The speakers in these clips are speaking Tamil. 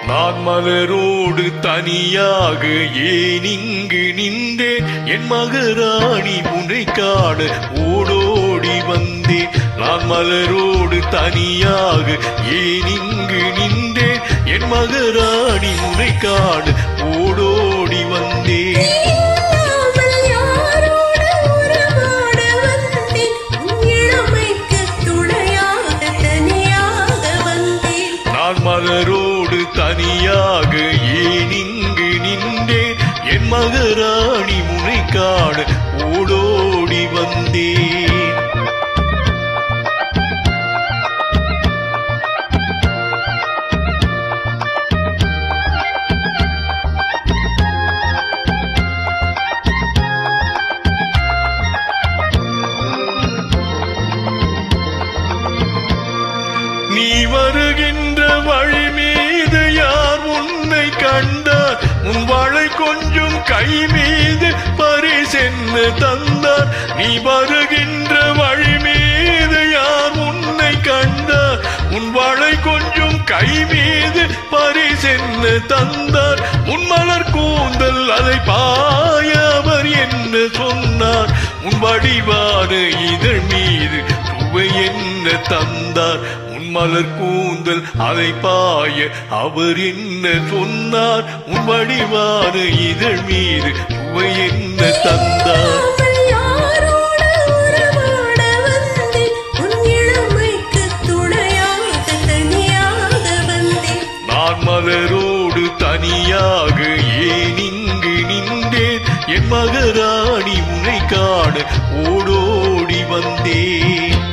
நான் மலரோடு தனியாக ஏன் இங்கு நின்றேன், என் மகராணி உன்னை காண ஓடோடி வந்தேன். நான் மலரோடு தனியாக ஏன் இங்கு நின்றேன், என் மகராணி உன்னை காண ஓடோடி வந்தேன். மலரோடு தனியாக ஏன் இங்கு நின்றேன், என் மகராணி உன்னை காண ஓடோடி வந்தேன். நீ வருகின்ற வழி மீது யார் உன்னை கண்டார், உன் வாழை கொஞ்சம் கை மீது பரிசென்று தந்தார். நீ வருகின்ற வழி மீது யார் உன்னை கண்டார், உன் வாழை கொஞ்சம் கை மீது பரிசென்று தந்தார். உன் மலர் கூந்தல் அதை பாய அவர் என்ன சொன்னார், உன் வடிவான இதழ் மீது சுவை என்ன தந்தார். மலர் கூந்தல் அதை பாய அவர் என்ன சொன்னார், உன் வடிவான இதழ் மீது சுவை என்ன தந்தார். நான் மலரோடு தனியாக ஏன் இங்கு நின்றேன், என் மகராணி உன்னை காண ஓடோடி வந்தேன்.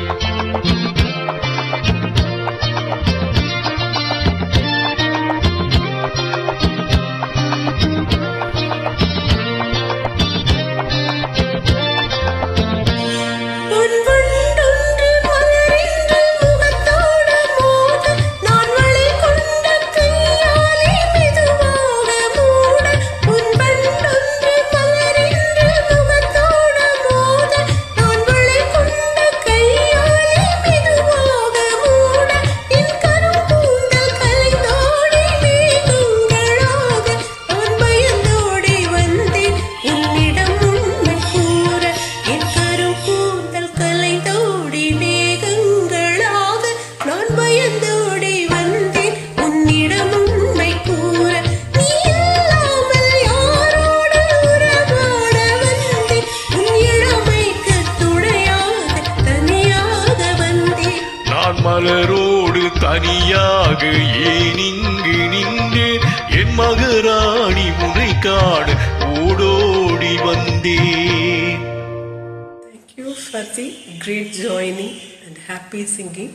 மலரோடு தனியாக ஏன் இங்கு நின்றேன், என் மகராணி உன்னை காண ஓடோடி வந்தேன். Thank you for the great joining and happy singing.